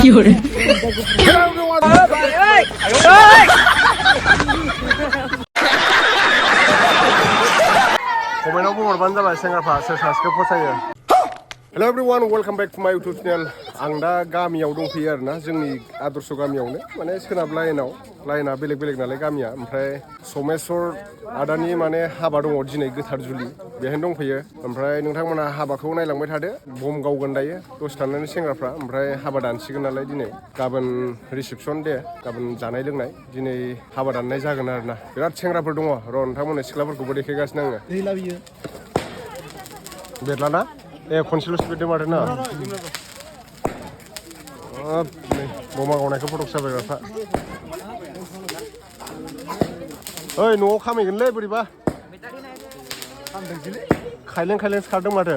有人。Komentar buhorban जाबाय सेंग्राफ्रा सोर सासेखौ फसायो। Hello everyone, welcome back to my YouTube channel. आं दा गामियाव दंफैयो आरोना जोंनि आदर्श गामियावनो माने सोनाब लाइना बेलेग नालाय गामिया ओमफ्राय समेस्वर आदानि माने हाबा दङ दिनै गोथार जुलि बेहायनो दंफैयो ओमफ्राय नोंथांमोना हाबाखौ नायलांबाय थादो बम गावगोन दायो दसे थानानै सेंग्राफ्रा ओमफ्राय हाबा दानसिगोन नालाय दिनै गाबोन रिसेपसन दे गाबोन जानाय लोंनाय दिनै हाबा दाननाय जागोन आरोना बिराद सेंग्राफोर दङ र' नोंथांमोननो सिख्लाफोरखौबो देखायगासिनो आङो बेरलाना ए खनसेल'सो बेरदों माथो ना बमा गावनायखौ फटक साबायग्राफ्रा ओइ न'आव खामायगोनलै बोरैबा खायलें खारदों माथो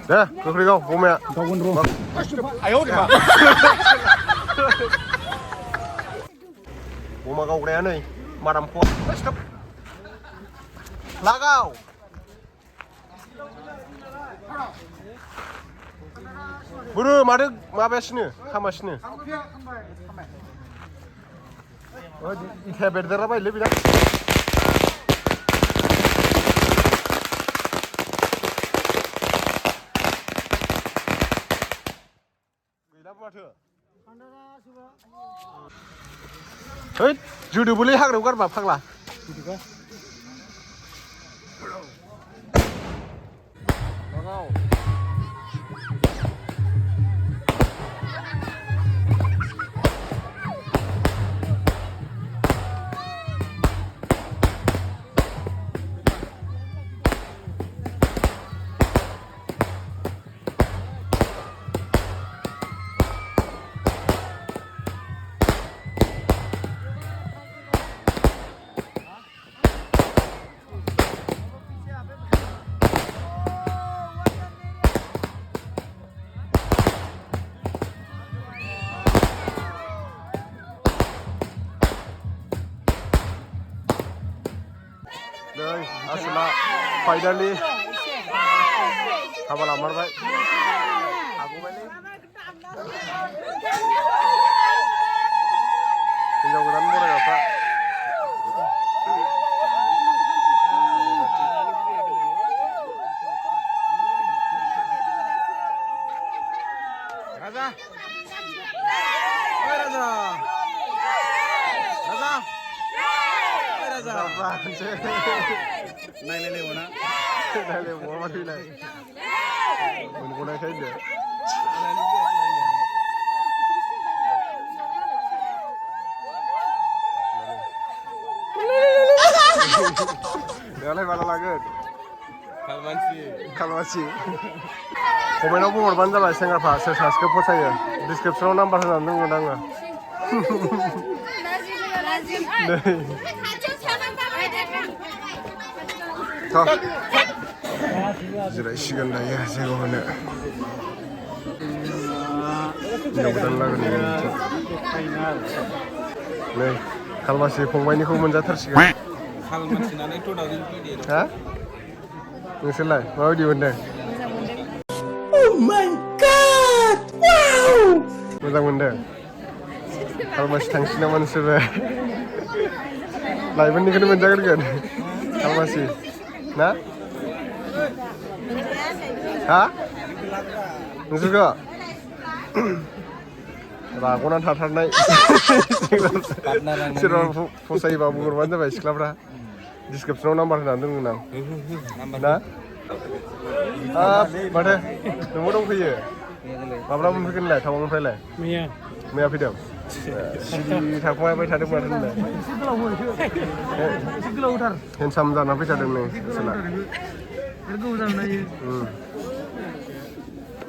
दे गोख्रै गाव बमाया बमा गावग्राया नै मारामखौ लागाव बुरु माथो माबायासिनो खामासिनो इथाया बेरदेरा बायलै बिना गैलाबो माथो हैद जोदोबोलै हाग्रायाव गारबा फाग्ला नै आसोला फाइनालि हाबा लामारबाय हागौबायलै हिनजाव गोदान बरायग्राफ्रा राजा ओइ राजा राजा नायलायलाय मोना नायलाय बहा फैलाय मोनगनायखाय होनदो दालाय माला लागोन खालमासि कमेन्टआव बुंहरबानो जाबाय सेंग्राफ्रा सोर सासेखौ फसायो डिसक्रिपसनाव नाम्बार होनानै दोनगोन आङो जिरायसिगोन दायो जेबो होनो हिनजाव गोदान लागोन नै खालमासि फंबायनिखौ मोनजाथारसिगोन हा नोंसोरलाय माबायदि मोनदों मोजां मोनदों खालमासि थांसै नामा नोंसोरबो लाइमोननिखौनो मोनजागोरगोन खालमासि ना हा नोंसोरखौ राग'नानै थाथारनाय सोरबा फसायोबा बुंहरबानो जाबाय सिख्लाफ्रा डिसक्रिपसनाव नाम्बार होनानै दोनगोन आं ना माथो नोंबो दंफैयो माब्ला मोनफैगोनलाय टाउननिफ्रायलाय मैया फैदों सिरि थाखुमाबाय थादों माथो होनलाय हेन्डसाम जानानै फैथारदों नै सोला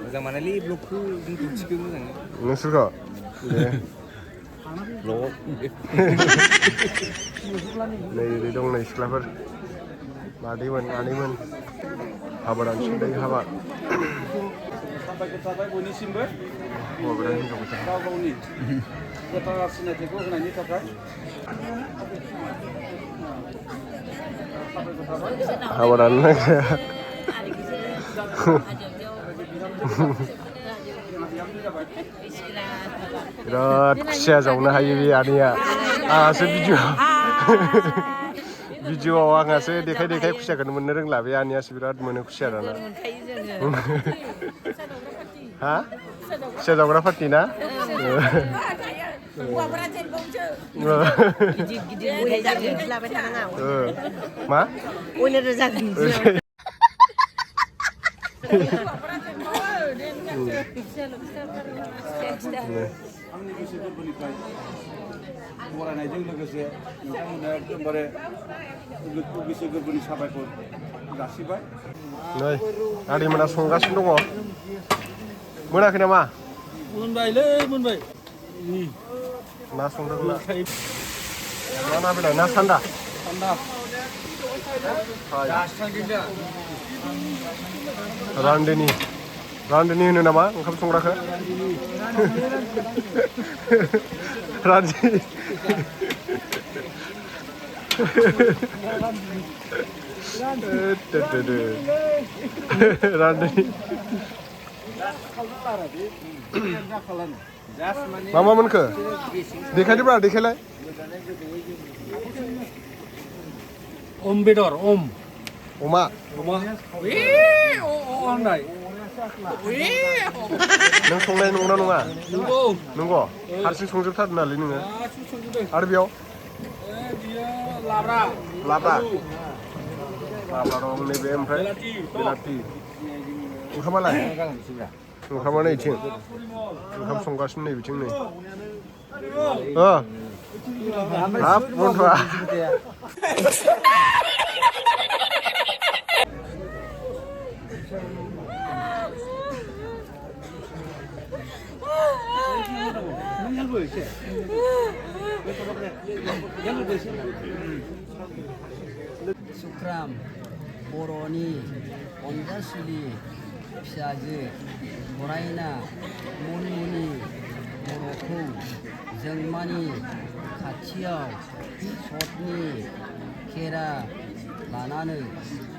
मोजां मानालै ब्लगखौ दिन्थिगोन मोजां नोंसोरखौ दे नै ओरै दं नै सिख्लाफोर मादैमोन आनैमोन हाबा दानसिगोन दायो हाबा थाबाय बयनिसिमबो हौवा गोदान हिनजाव गोदान गाव गावनि गोथार सिनायथिखौ होनायनि थाखाय Habaran biराद खुसिया जावनो हायो बे आनैया आंहासो भिडिअ'आव आंहासो देखाय देखाय खुसियाखौनो मोननो रोंला बे आनैयासो बिराद मोनो खुसिया दाना हा खुसिया जावग्रा पार्टि ना मा फरायनायजों लोगोसे नोंथांमोना एकदमबारे गोसो गोरबोनि साबायखर जासिबाय नै आदैमोना संगासिनो दङ मोनाखै नामा मोनबायलै मोनबाय ना संदों ना बेलाय ना सान्दा रान्दिनि होनो नामा ओंखाम संग्राखौ रान्दिनि रान्दिनि मा मोनखो देखायदोब्रा देखायलाय अम बेदर अमा नों संनाय नंगौना नङा नंगौ हारसिं संजोबथारदों नालाय नोङो आरो बेयाव लाब्रा दं नैबे ओमफ्राय बेलाथि ओंखामालाय ओंखामा नैथिं ओंखाम संगासिनो नै बिथिं नै हाब बन्थ'आ सुक्राम बर'नि अनजासुलि फिसाजो फरायना मुनमुनि बर'खौ जोंमानि खाथियाव सतनि खेरा लानानै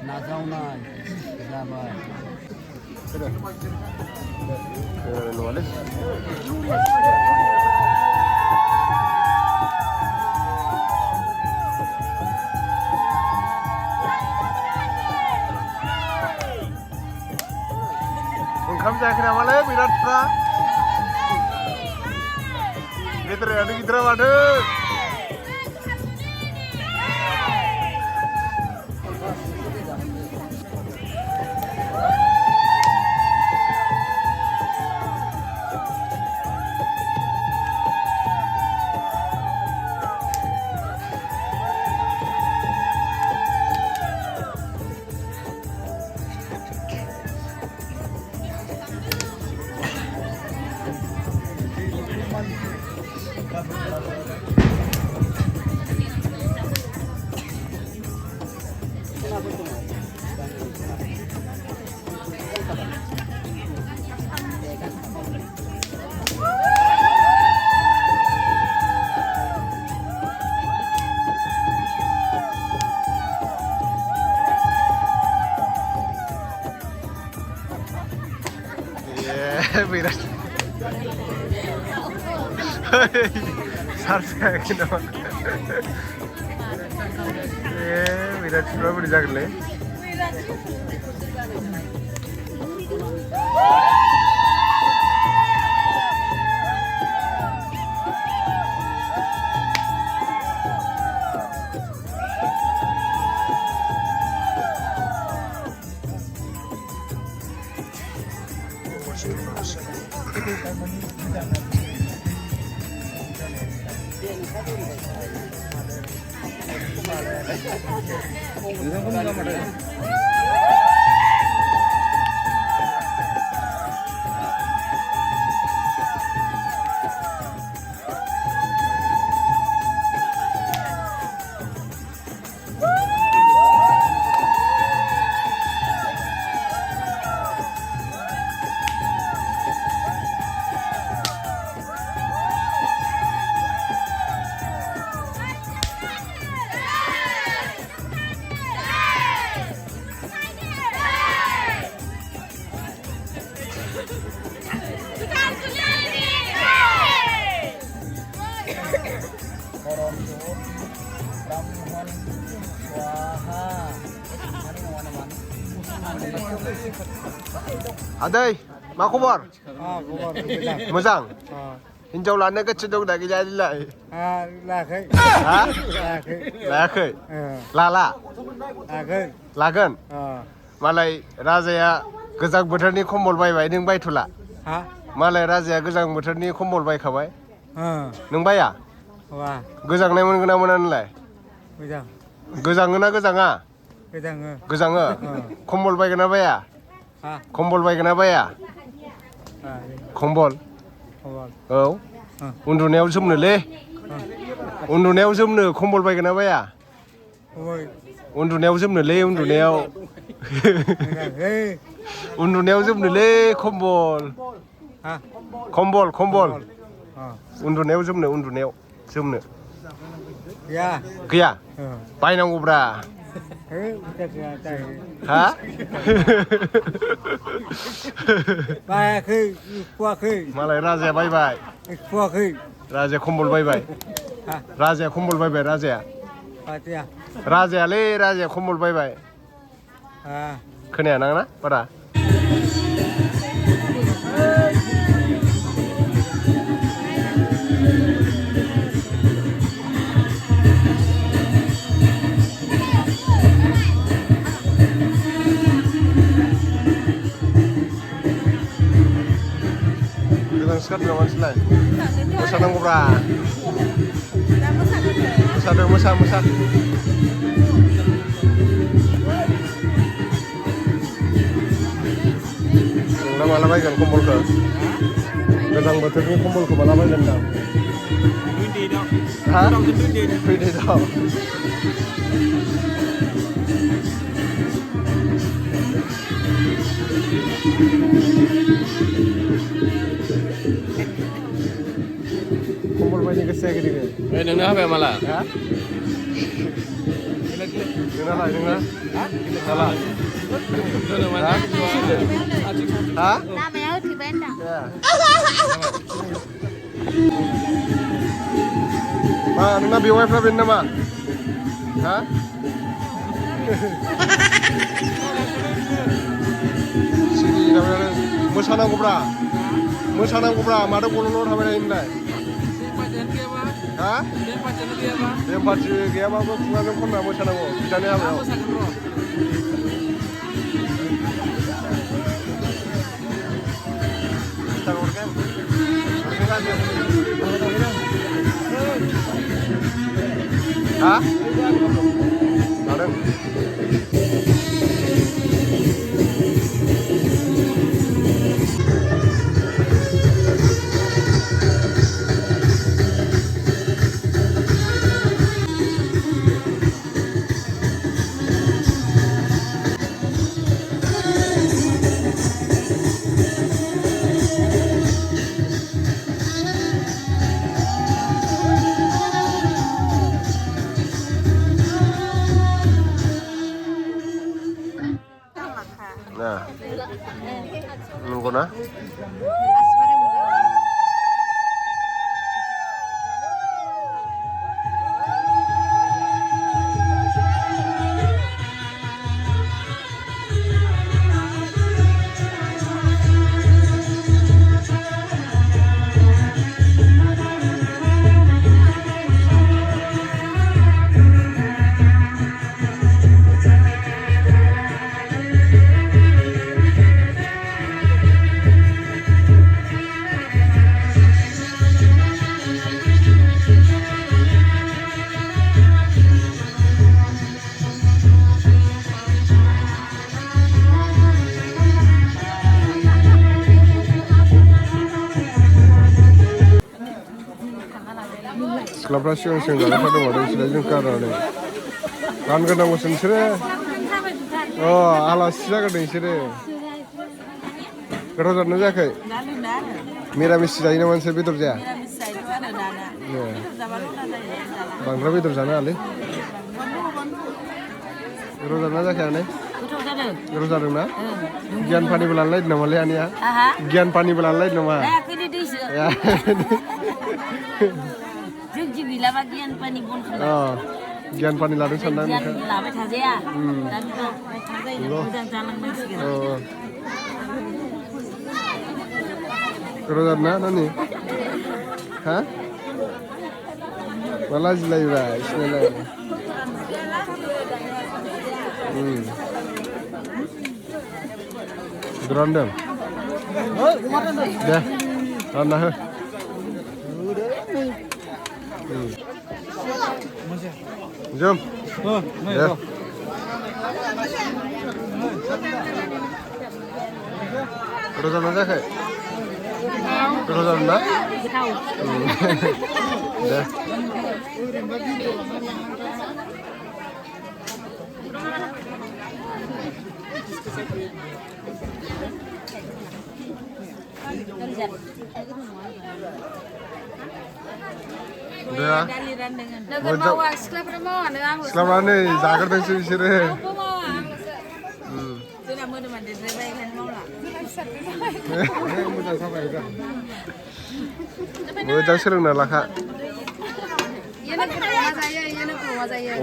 नाजावनाय जाबाय ओंखाम जायाखै नामालै बिरादफ्रा गेद्रायानो गिद्रा माथो बिराद चार्ज जायाखै नामा बिराद सिबा बोरै जागोनलै Aday, मा खबर? खबर मोजां? हिनजाव लानो गोसो दं ना गैया नोंलाय? लायाखै हा? लायाखै लायाखै? लाला? लायाखै लागोन? मालाय राजाया गोजां बोथोरनि कम्बल बायबाय नों बायथ'ला? हा मालाय राजाया गोजां बोथोरनि कम्बल बायखाबाय नों बाया? वा गोजांनाय मोनगोन ना मोना नोंलाय? मोजां गोजाङो ना गोजाङा? गोजाङो गोजाङो? कम्बल बायगोन ना बाया? हा कम्बल बायगोन ना बाया? कम्बल? खबर औ उन्दुनायाव जोमनोलै उन्दुनायाव जोमनो कम्बल बायगोन ना बाया? खबर उन्दुनायाव जोमनोलै उन्दुनायाव मोजाङै उन्दुनायाव जोमनोलै कम्बल हा कम्बल कम्बल अ उन्दुनायाव जोमनो उन्दुनायाव जोमनो गैया गैया बायनांगौब्रा उदा गैया जायो हा बायाखै खुवाखै मालाय राजाया बायबाय खुवाखै राजाया कम्बल बायबाय हा राजाया कम्बल बायबाय राजाया पातिया राजायालै राजाया कम्बल बायबाय हा खोनाया ना बारा गोजां सिखारदों नामा नोंसोरलाय मोसानांगौब्रा मोसादों मोसा मोसा नोंना माला बायगोन कम्बलखौ गोजां बोथोरनि कम्बलखौ माला बायगोन दां हा फैदो दा कम्बल बायनो गोसो जायाखै नोङो नोंनो हाबाय माला हा नोंनालाय नोंना माला हा Namanya di benda. मा नोंना बेवाइफ्रा बेनो नामा हा सिरि थाबाय मोसानांगौब्रा मोसानांगौब्रा माथो गल'ल' थाबाय थायो नोंलाय हा बेम पार्टि गैयाबाबो खुगाजों खनना मोसानांगौ बिदानि हाबायाव हा लादों nah nunggu na सिख्लाफ्रा सिगां सिगां जानायफ्रा दङ नोंसोरो जों गारनानै गानग्रोनांगौसो नोंसोरो अ आलासि जागोन नोंसोरो गोथाव जादोंना जायाखै मिरामिस जायो नामा नोंसोर बेदर जाया बांद्राय बेदर जानो हालै गोथाव जादोंना जायाखै आनै गोथाव जादों ना गियान पानिबो लानलायदों नामालै आनैया गियान पानिबो लानलायदों नामा गियान पानि लादों सानदां गियान नोंखौ लाबाय थाजाया दानि लाबाय थाजायो मोजां जालांनांसिगोन गोथाव जादों ना नानि हा मा लाजिलायोब्रा सिनायलाय रानदों दे रानना हो jom ya terus sama aja kayak terus sama dah udah ya नोगोर मावा सिख्लाफ्रा मावा नों आंल' selama nih जाग्रोदोंसो बिसोरो रावबो मावा आंल'सो जोंना मोदोमा देरद्रायबाय ओंखायनो मावला मोजां सोलोंना लाखा इयो नों मा जायो इयो नों मा जायो